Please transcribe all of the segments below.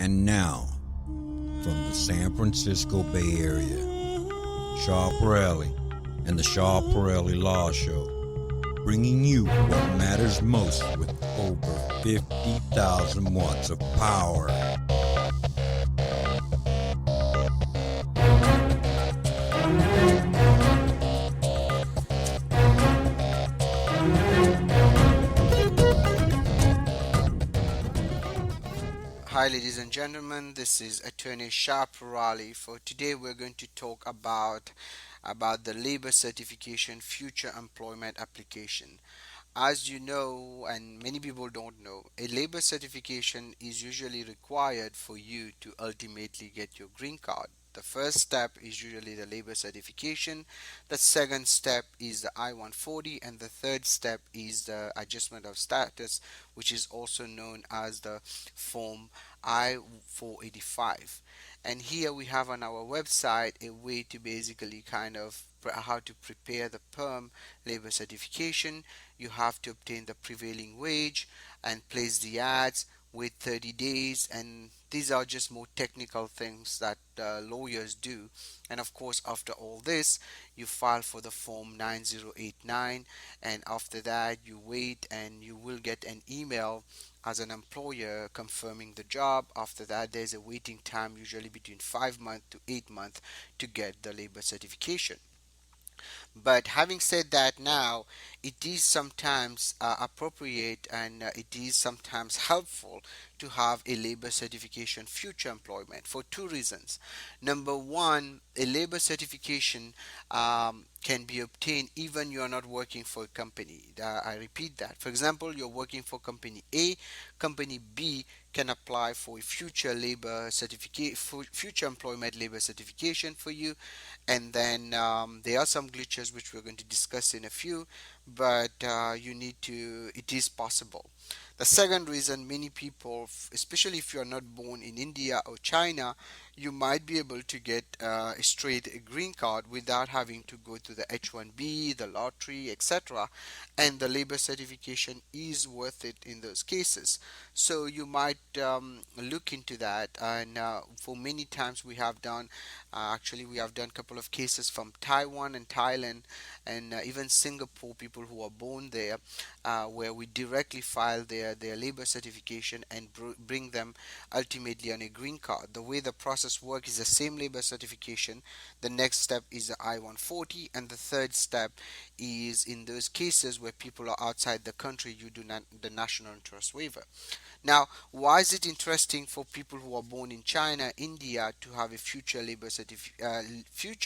And now, from the San Francisco Bay Area, Shaw Pirelli and the Shaw Pirelli Law Show, bringing you what matters most with over 50,000 watts of power. Hi, ladies and gentlemen. This is Attorney Sharp Raleigh. For today, we're going to talk about the labor certification future employment application. As you know, and many people don't know, a labor certification is usually required for you to ultimately get your green card. The first step is usually the labor certification. The second step is the I-140, and the third step is the adjustment of status, which is also known as the Form I-485. And here we have on our website a way to basically kind of how to prepare the PERM labor certification. You have to obtain the prevailing wage and place the ads, wait 30 days, and these are just more technical things that lawyers do. And of course, after all this, you file for the form 9089, and after that you wait and you will get an email as an employer confirming the job. After that, there's a waiting time, usually between 5 months to 8 months, to get the labor certification. But having said that, now it is sometimes appropriate and it is sometimes helpful to have a labor certification future employment for two reasons. Number one, a labor certification can be obtained even you are not working for a company. I repeat that. For example, you're working for company A, company B can apply for a future labor certificate, future employment labor certification for you, and then there are some glitches which we're going to discuss in a few, but you need to, it is possible. The second reason, many people, especially if you're not born in India or China, you might be able to get a straight green card without having to go to the H1B, the lottery, etc. And the labor certification is worth it in those cases. So you might look into that. And for many times we have done, actually we have done a couple of cases from Taiwan and Thailand and even Singapore, people who are born there, where we directly file their labor certification and bring them ultimately on a green card. The way the process works is the same labor certification. The next step is the I-140, and the third step is in those cases where people are outside the country, you do not the national interest waiver. Now, why is it interesting for people who are born in China, India to have a future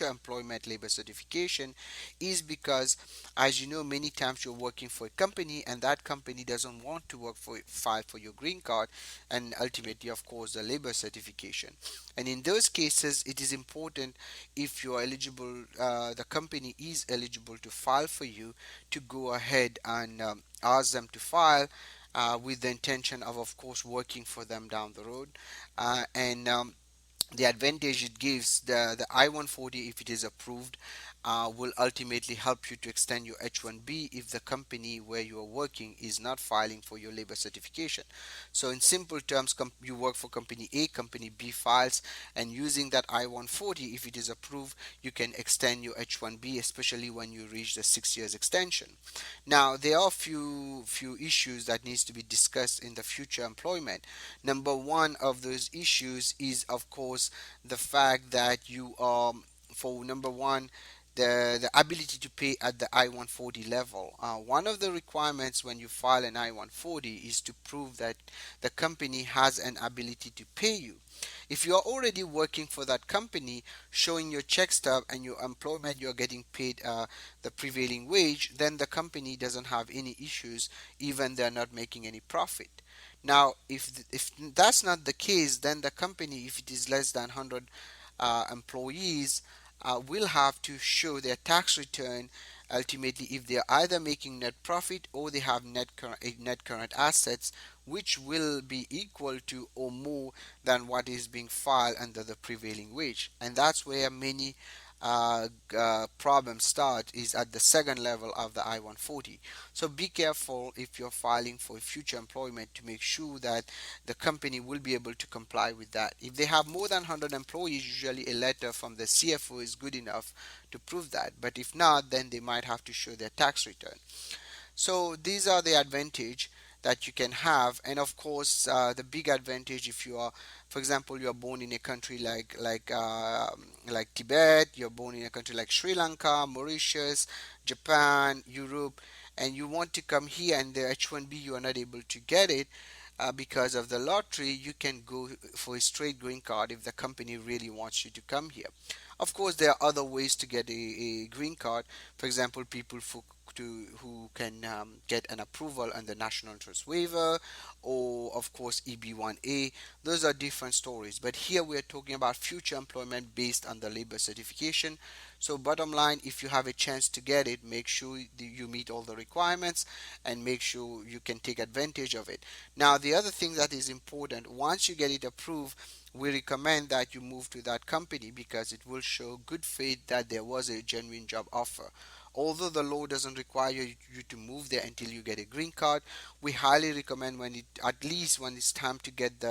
employment labor certification? Is because, as you know, many times you're working for a company and that company doesn't want to file for your green card and ultimately, of course, the labor certification. And in those cases, it is important, if you are eligible, the company is eligible to file for you, to go ahead and ask them to file with the intention of course, working for them down the road. And The advantage it gives, the I-140, if it is approved, will ultimately help you to extend your H1B if the company where you are working is not filing for your labor certification. So in simple terms, you work for company A, company B files, and using that I-140, if it is approved, you can extend your H1B, especially when you reach the 6 years extension. Now there are few issues that needs to be discussed in the future employment. Number one of those issues is, of course, the fact that you for number one, the ability to pay at the I-140 level. One of the requirements when you file an I-140 is to prove that the company has an ability to pay you. If you are already working for that company, showing your check stub and your employment, you're getting paid the prevailing wage, then the company doesn't have any issues, even they're not making any profit. Now, if that's not the case, then the company, if it is less than 100 employees, will have to show their tax return. Ultimately, if they are either making net profit or they have net current assets, which will be equal to or more than what is being filed under the prevailing wage. And that's where many problem start is at the second level of the I-140. So be careful if you're filing for future employment to make sure that the company will be able to comply with that. If they have more than 100 employees, usually a letter from the CFO is good enough to prove that. But if not, then they might have to show their tax return. So these are the advantage that you can have. And of course, the big advantage, if you are, for example, you are born in a country like Tibet, you're born in a country like Sri Lanka, Mauritius, Japan, Europe, and you want to come here and the H1B you are not able to get it because of the lottery, you can go for a straight green card if the company really wants you to come here. Of course, there are other ways to get a green card. For example, people who can get an approval under national interest waiver, or of course EB1A. Those are different stories. But here we are talking about future employment based on the labor certification. So bottom line, if you have a chance to get it, make sure you meet all the requirements and make sure you can take advantage of it. Now, the other thing that is important, once you get it approved, we recommend that you move to that company because it will show good faith that there was a genuine job offer. Although the law doesn't require you to move there until you get a green card, we highly recommend at least when it's time to get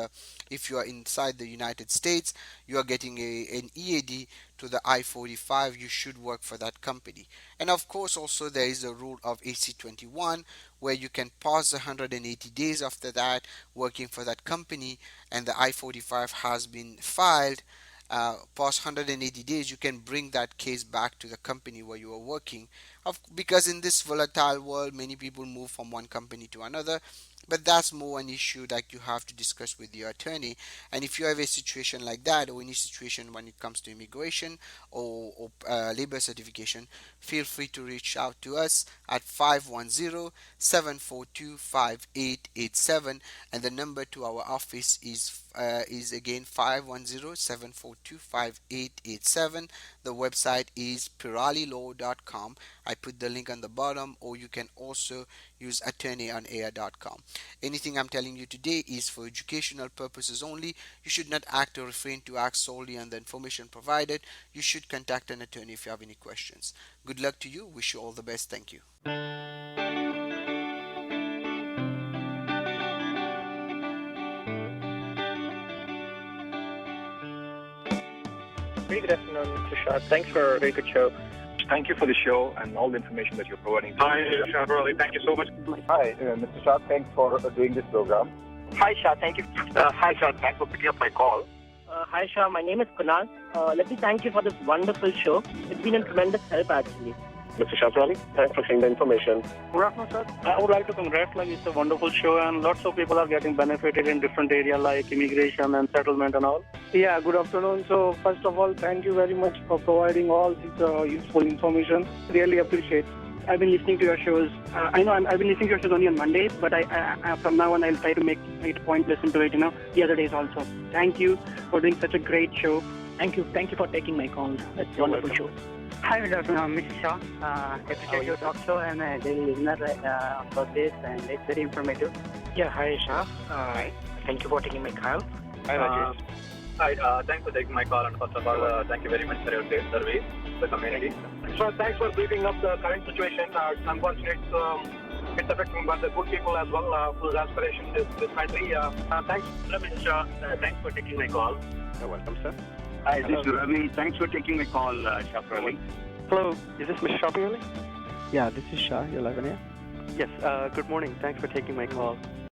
if you are inside the United States, you are getting an EAD to the I-45, you should work for that company. And of course, also there is a rule of AC-21 where you can pause 180 days after that working for that company, and the I-45 has been filed. Past 180 days, you can bring that case back to the company where you are working. Because in this volatile world, many people move from one company to another, but that's more an issue that you have to discuss with your attorney. And if you have a situation like that, or any situation when it comes to immigration or labor certification, feel free to reach out to us at 510-742-5887, and the number to our office is again 510-742-5887. The website is piralilaw.com. I put the link on the bottom, or you can also use attorneyonair.com. Anything I'm telling you today is for educational purposes only. You should not act or refrain to act solely on the information provided. You should contact an attorney if you have any questions. Good luck to you. Wish you all the best. Thank you. Very good afternoon, Mr. Shah. Thanks for a very good show. Thank you for the show and all the information that you're providing. Hi, Shahroli. Thank you so much. Hi, Mr. Shah. Thanks for doing this program. Hi, Shah. Thank you. Hi, Shah. Thanks for picking up my call. Hi, Shah. My name is Kunal. Let me thank you for this wonderful show. It's been a tremendous help, actually. Mr. Shahroli, thanks for sharing the information. Good afternoon, sir. I would like to congratulate. It's a wonderful show, and lots of people are getting benefited in different areas like immigration and settlement and all. Yeah, good afternoon. So first of all, thank you very much for providing all this useful information. Really appreciate. I've been listening to your shows. I know I've been listening to your shows only on Mondays, but I from now on I'll try to make it a point listen to it. The other days also. Thank you for doing such a great show. Thank you for taking my call. That's a wonderful show. Hi, good afternoon, Mr. Shah. Appreciate your talk show and daily listener for this, and it's very informative. Yeah, hi, Shah. Thank you for taking my call. Hi, Rajesh. Hi, thanks for taking my call, and first of all, thank you very much for your service to the community. So, thanks for briefing up the current situation. Unfortunately, it's affecting but the good people as well, whose aspiration is this country. Thanks, Mr. Shah. Thanks for taking my call. You're welcome, sir. Hi, this is Ravi. Thanks for taking my call, Shahroli. Hello, is this Mr. Shahroli? Yeah, this is Shah. You're live on air. Yes. Good morning. Thanks for taking my call.